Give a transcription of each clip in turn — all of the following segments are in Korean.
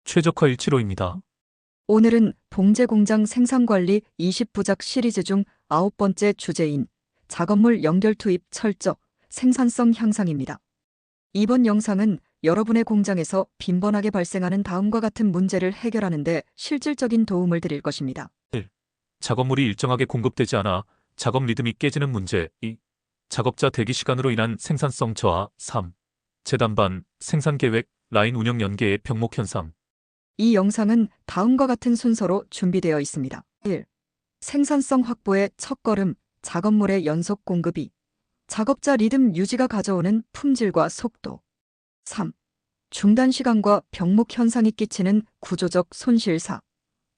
최적화 일치로입니다. 오늘은 봉제공장 생산관리 20부작 시리즈 중 9번째 주제인 작업물 연결 투입 철저, 생산성 향상입니다. 이번 영상은 여러분의 공장에서 빈번하게 발생하는 다음과 같은 문제를 해결하는 데 실질적인 도움을 드릴 것입니다. 1. 작업물이 일정하게 공급되지 않아 작업 리듬이 깨지는 문제. 2. 작업자 대기 시간으로 인한 생산성 저하. 3. 재단반, 생산계획, 라인 운영 연계의 병목 현상. 이 영상은 다음과 같은 순서로 준비되어 있습니다. 1. 생산성 확보의 첫걸음, 작업물의 연속 공급. 2. 작업자 리듬 유지가 가져오는 품질과 속도. 3. 중단 시간과 병목 현상이 끼치는 구조적 손실. 4.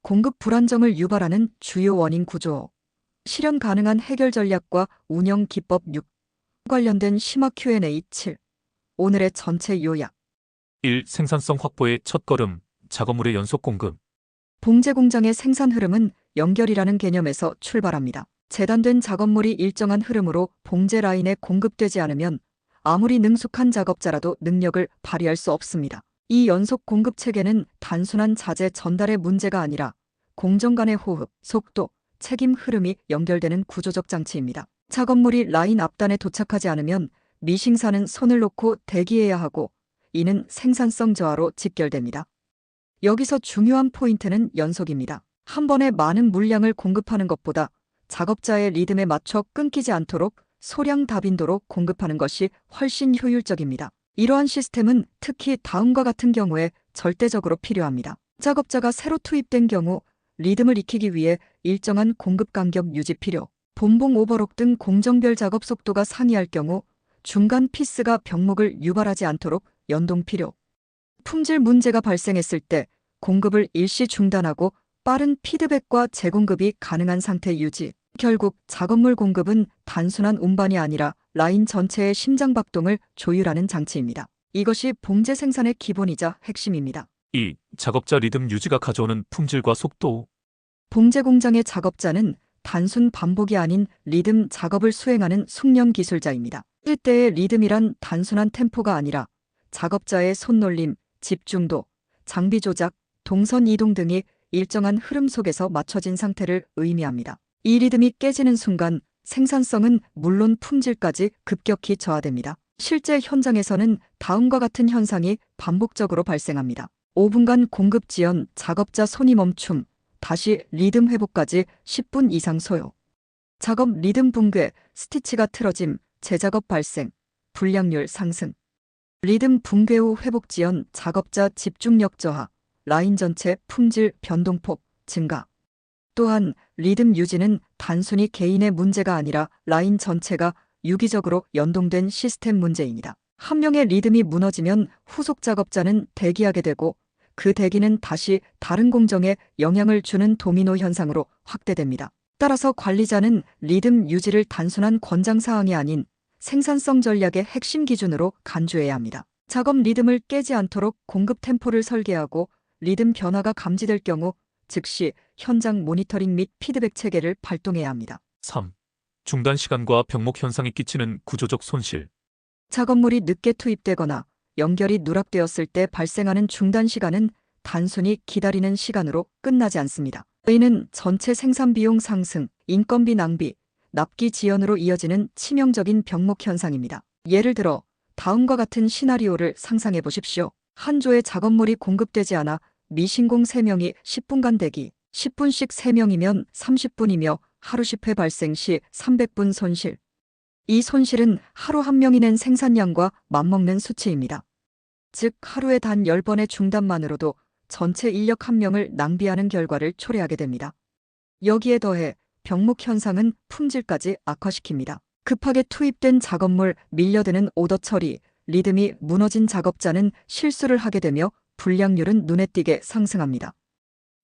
공급 불안정을 유발하는 주요 원인 구조. 5. 실현 가능한 해결 전략과 운영 기법. 6. 관련된 심화 Q&A. 7. 오늘의 전체 요약. 1. 생산성 확보의 첫걸음, 작업물의 연속 공급. 봉제 공장의 생산 흐름은 연결이라는 개념에서 출발합니다. 재단된 작업물이 일정한 흐름으로 봉제 라인에 공급되지 않으면 아무리 능숙한 작업자라도 능력을 발휘할 수 없습니다. 이 연속 공급 체계는 단순한 자재 전달의 문제가 아니라 공정 간의 호흡, 속도, 책임 흐름이 연결되는 구조적 장치입니다. 작업물이 라인 앞단에 도착하지 않으면 미싱사는 손을 놓고 대기해야 하고 이는 생산성 저하로 직결됩니다. 여기서 중요한 포인트는 연속입니다. 한 번에 많은 물량을 공급하는 것보다 작업자의 리듬에 맞춰 끊기지 않도록 소량 다빈도로 공급하는 것이 훨씬 효율적입니다. 이러한 시스템은 특히 다음과 같은 경우에 절대적으로 필요합니다. 작업자가 새로 투입된 경우 리듬을 익히기 위해 일정한 공급 간격 유지 필요. 본봉 오버록 등 공정별 작업 속도가 상이할 경우 중간 피스가 병목을 유발하지 않도록 연동 필요. 품질 문제가 발생했을 때 공급을 일시 중단하고 빠른 피드백과 재공급이 가능한 상태 유지. 결국 작업물 공급은 단순한 운반이 아니라 라인 전체의 심장박동을 조율하는 장치입니다. 이것이 봉제 생산의 기본이자 핵심입니다. 2. 작업자 리듬 유지가 가져오는 품질과 속도. 봉제 공장의 작업자는 단순 반복이 아닌 리듬 작업을 수행하는 숙련 기술자입니다. 1대의 리듬이란 단순한 템포가 아니라 작업자의 손놀림, 집중도, 장비 조작, 동선 이동 등이 일정한 흐름 속에서 맞춰진 상태를 의미합니다. 이 리듬이 깨지는 순간 생산성은 물론 품질까지 급격히 저하됩니다. 실제 현장에서는 다음과 같은 현상이 반복적으로 발생합니다. 5분간 공급 지연, 작업자 손이 멈춤, 다시 리듬 회복까지 10분 이상 소요. 작업 리듬 붕괴, 스티치가 틀어짐, 재작업 발생, 불량률 상승. 리듬 붕괴 후 회복 지연, 작업자 집중력 저하, 라인 전체 품질 변동폭 증가. 또한 리듬 유지는 단순히 개인의 문제가 아니라 라인 전체가 유기적으로 연동된 시스템 문제입니다. 한 명의 리듬이 무너지면 후속 작업자는 대기하게 되고 그 대기는 다시 다른 공정에 영향을 주는 도미노 현상으로 확대됩니다. 따라서 관리자는 리듬 유지를 단순한 권장사항이 아닌 생산성 전략의 핵심 기준으로 간주해야 합니다. 작업 리듬을 깨지 않도록 공급 템포를 설계하고 리듬 변화가 감지될 경우 즉시 현장 모니터링 및 피드백 체계를 발동해야 합니다. 3. 중단 시간과 병목 현상이 끼치는 구조적 손실. 작업물이 늦게 투입되거나 연결이 누락되었을 때 발생하는 중단 시간은 단순히 기다리는 시간으로 끝나지 않습니다. 이는 전체 생산 비용 상승, 인건비 낭비, 납기 지연으로 이어지는 치명적인 병목 현상입니다. 예를 들어 다음과 같은 시나리오를 상상해 보십시오. 한 조의 작업물이 공급되지 않아 미신공 3명이 10분간 대기, 10분씩 3명이면 30분이며 하루 10회 발생 시 300분 손실. 이 손실은 하루 한 명이 낸 생산량과 맞먹는 수치입니다. 즉 하루에 단 10번의 중단만으로도 전체 인력 한 명을 낭비하는 결과를 초래하게 됩니다. 여기에 더해 병목 현상은 품질까지 악화시킵니다. 급하게 투입된 작업물, 밀려드는 오더 처리, 리듬이 무너진 작업자는 실수를 하게 되며 불량률은 눈에 띄게 상승합니다.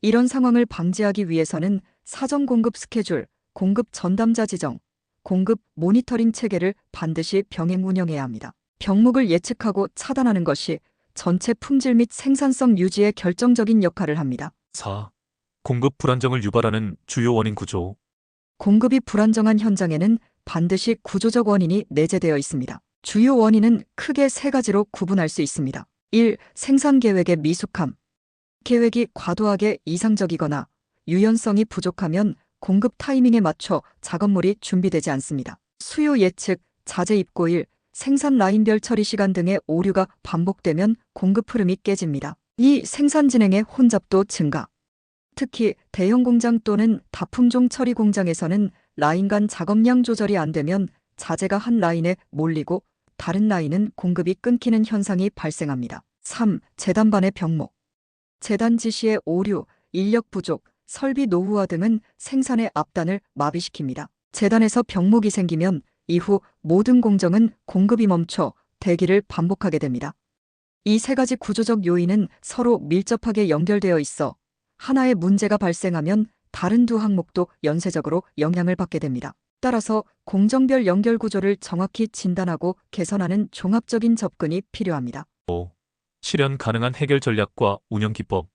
이런 상황을 방지하기 위해서는 사전 공급 스케줄, 공급 전담자 지정, 공급 모니터링 체계를 반드시 병행 운영해야 합니다. 병목을 예측하고 차단하는 것이 전체 품질 및 생산성 유지에 결정적인 역할을 합니다. 4. 공급 불안정을 유발하는 주요 원인 구조. 공급이 불안정한 현장에는 반드시 구조적 원인이 내재되어 있습니다. 주요 원인은 크게 3가지로 구분할 수 있습니다. 1. 생산 계획의 미숙함. 계획이 과도하게 이상적이거나 유연성이 부족하면 공급 타이밍에 맞춰 작업물이 준비되지 않습니다. 수요 예측, 자재 입고일, 생산 라인별 처리 시간 등의 오류가 반복되면 공급 흐름이 깨집니다. 이 생산 진행의 혼잡도 증가. 특히 대형 공장 또는 다품종 처리 공장에서는 라인 간 작업량 조절이 안 되면 자재가 한 라인에 몰리고 다른 라인은 공급이 끊기는 현상이 발생합니다. 3. 재단반의 병목. 재단 지시의 오류, 인력 부족, 설비 노후화 등은 생산의 앞단을 마비시킵니다. 재단에서 병목이 생기면 이후 모든 공정은 공급이 멈춰 대기를 반복하게 됩니다. 이 세 가지 구조적 요인은 서로 밀접하게 연결되어 있어 하나의 문제가 발생하면 다른 두 항목도 연쇄적으로 영향을 받게 됩니다. 따라서 공정별 연결 구조를 정확히 진단하고 개선하는 종합적인 접근이 필요합니다. 실현 가능한 해결 전략과 운영 기법.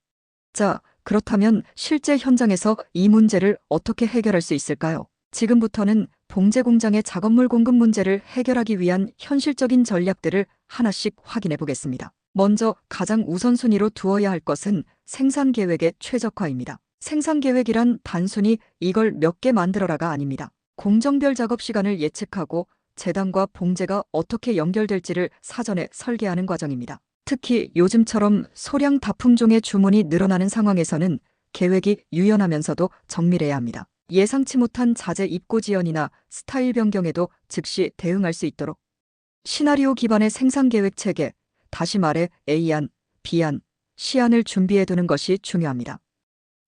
자, 그렇다면 실제 현장에서 이 문제를 어떻게 해결할 수 있을까요? 지금부터는 봉제 공장의 작업물 공급 문제를 해결하기 위한 현실적인 전략들을 하나씩 확인해 보겠습니다. 먼저 가장 우선순위로 두어야 할 것은 생산 계획의 최적화입니다. 생산 계획이란 단순히 이걸 몇 개 만들어라가 아닙니다. 공정별 작업 시간을 예측하고 재단과 봉제가 어떻게 연결될지를 사전에 설계하는 과정입니다. 특히 요즘처럼 소량 다품종의 주문이 늘어나는 상황에서는 계획이 유연하면서도 정밀해야 합니다. 예상치 못한 자재 입고 지연이나 스타일 변경에도 즉시 대응할 수 있도록 시나리오 기반의 생산 계획 체계, 다시 말해 A안, B안, C안을 준비해두는 것이 중요합니다.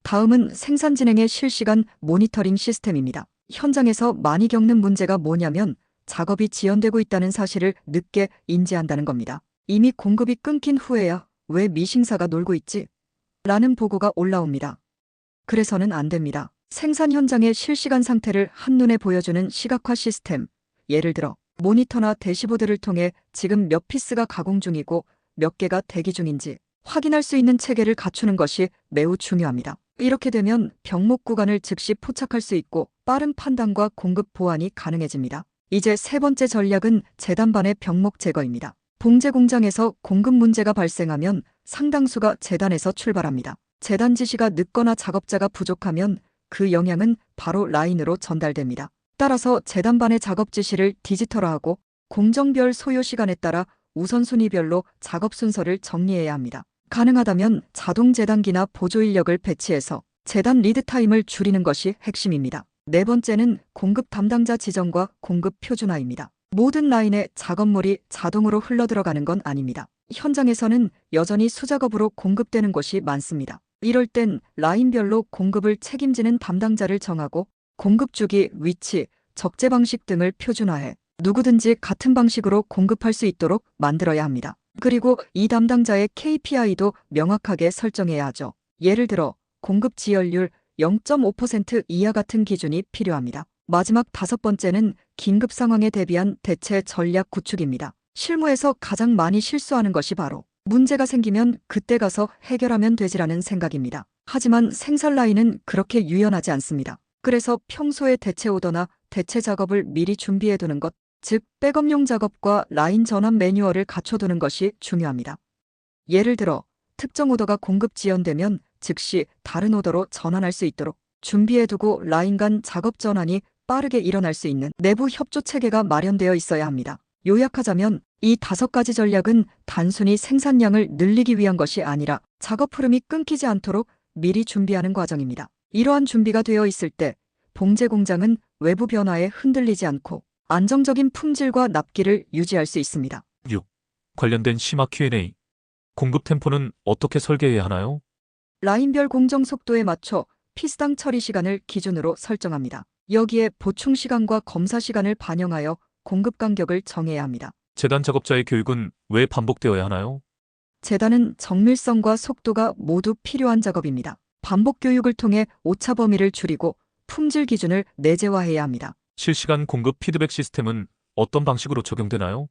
다음은 생산 진행의 실시간 모니터링 시스템입니다. 현장에서 많이 겪는 문제가 뭐냐면 작업이 지연되고 있다는 사실을 늦게 인지한다는 겁니다. 이미 공급이 끊긴 후에야 왜 미싱사가 놀고 있지? 라는 보고가 올라옵니다. 그래서는 안 됩니다. 생산 현장의 실시간 상태를 한눈에 보여주는 시각화 시스템, 예를 들어 모니터나 대시보드를 통해 지금 몇 피스가 가공 중이고 몇 개가 대기 중인지 확인할 수 있는 체계를 갖추는 것이 매우 중요합니다. 이렇게 되면 병목 구간을 즉시 포착할 수 있고 빠른 판단과 공급 보완이 가능해집니다. 이제 세 번째 전략은 재단반의 병목 제거입니다. 봉제 공장에서 공급 문제가 발생하면 상당수가 재단에서 출발합니다. 재단 지시가 늦거나 작업자가 부족하면 그 영향은 바로 라인으로 전달됩니다. 따라서 재단반의 작업 지시를 디지털화하고 공정별 소요 시간에 따라 우선순위별로 작업 순서를 정리해야 합니다. 가능하다면 자동 재단기나 보조 인력을 배치해서 재단 리드 타임을 줄이는 것이 핵심입니다. 네 번째는 공급 담당자 지정과 공급 표준화입니다. 모든 라인에 작업물이 자동으로 흘러들어가는 건 아닙니다. 현장에서는 여전히 수작업으로 공급되는 곳이 많습니다. 이럴 땐 라인별로 공급을 책임지는 담당자를 정하고 공급 주기, 위치, 적재 방식 등을 표준화해 누구든지 같은 방식으로 공급할 수 있도록 만들어야 합니다. 그리고 이 담당자의 KPI도 명확하게 설정해야 하죠. 예를 들어 공급 지연율 0.5% 이하 같은 기준이 필요합니다. 마지막 다섯 번째는 긴급 상황에 대비한 대체 전략 구축입니다. 실무에서 가장 많이 실수하는 것이 바로 문제가 생기면 그때 가서 해결하면 되지라는 생각입니다. 하지만 생산 라인은 그렇게 유연하지 않습니다. 그래서 평소에 대체 오더나 대체 작업을 미리 준비해두는 것, 즉 백업용 작업과 라인 전환 매뉴얼을 갖춰두는 것이 중요합니다. 예를 들어 특정 오더가 공급 지연되면 즉시 다른 오더로 전환할 수 있도록 준비해두고 라인 간 작업 전환이 빠르게 일어날 수 있는 내부 협조 체계가 마련되어 있어야 합니다. 요약하자면 이 5가지 전략은 단순히 생산량을 늘리기 위한 것이 아니라 작업 흐름이 끊기지 않도록 미리 준비하는 과정입니다. 이러한 준비가 되어 있을 때 봉제 공장은 외부 변화에 흔들리지 않고 안정적인 품질과 납기를 유지할 수 있습니다. 6. 관련된 심화 Q&A. 공급 템포는 어떻게 설계해야 하나요? 라인별 공정 속도에 맞춰 피스당 처리 시간을 기준으로 설정합니다. 여기에 보충 시간과 검사 시간을 반영하여 공급 간격을 정해야 합니다. 재단 작업자의 교육은 왜 반복되어야 하나요? 재단은 정밀성과 속도가 모두 필요한 작업입니다. 반복 교육을 통해 오차 범위를 줄이고 품질 기준을 내재화해야 합니다. 실시간 공급 피드백 시스템은 어떤 방식으로 적용되나요?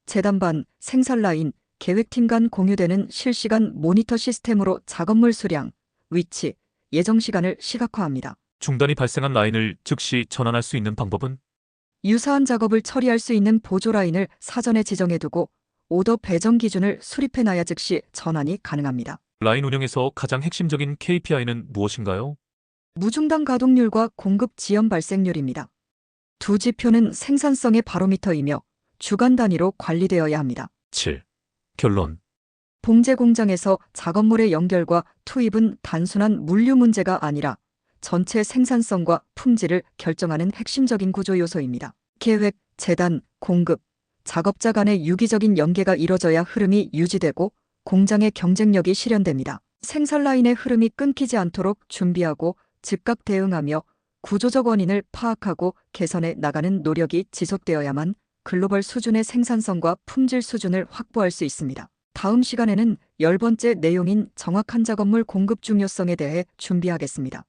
재단반, 생산 라인, 계획팀 간 공유되는 실시간 모니터 시스템으로 작업물 수량, 위치, 예정 시간을 시각화합니다. 중단이 발생한 라인을 즉시 전환할 수 있는 방법은? 유사한 작업을 처리할 수 있는 보조 라인을 사전에 지정해두고 오더 배정 기준을 수립해놔야 즉시 전환이 가능합니다. 라인 운영에서 가장 핵심적인 KPI는 무엇인가요? 무중단 가동률과 공급 지연 발생률입니다. 두 지표는 생산성의 바로미터이며 주간 단위로 관리되어야 합니다. 7. 결론. 봉제 공장에서 작업물의 연결과 투입은 단순한 물류 문제가 아니라 전체 생산성과 품질을 결정하는 핵심적인 구조 요소입니다. 계획, 재단, 공급, 작업자 간의 유기적인 연계가 이뤄져야 흐름이 유지되고 공장의 경쟁력이 실현됩니다. 생산 라인의 흐름이 끊기지 않도록 준비하고 즉각 대응하며 구조적 원인을 파악하고 개선해 나가는 노력이 지속되어야만 글로벌 수준의 생산성과 품질 수준을 확보할 수 있습니다. 다음 시간에는 10번째 내용인 정확한 작업물 공급 중요성에 대해 준비하겠습니다.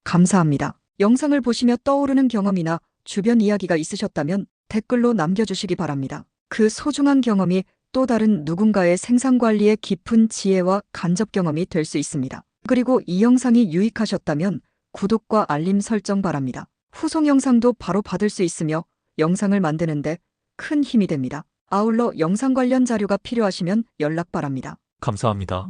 감사합니다. 영상을 보시며 떠오르는 경험이나 주변 이야기가 있으셨다면 댓글로 남겨주시기 바랍니다. 그 소중한 경험이 또 다른 누군가의 생산관리의 깊은 지혜와 간접 경험이 될 수 있습니다. 그리고 이 영상이 유익하셨다면 구독과 알림 설정 바랍니다. 후속 영상도 바로 받을 수 있으며 영상을 만드는데 큰 힘이 됩니다. 아울러 영상 관련 자료가 필요하시면 연락 바랍니다. 감사합니다.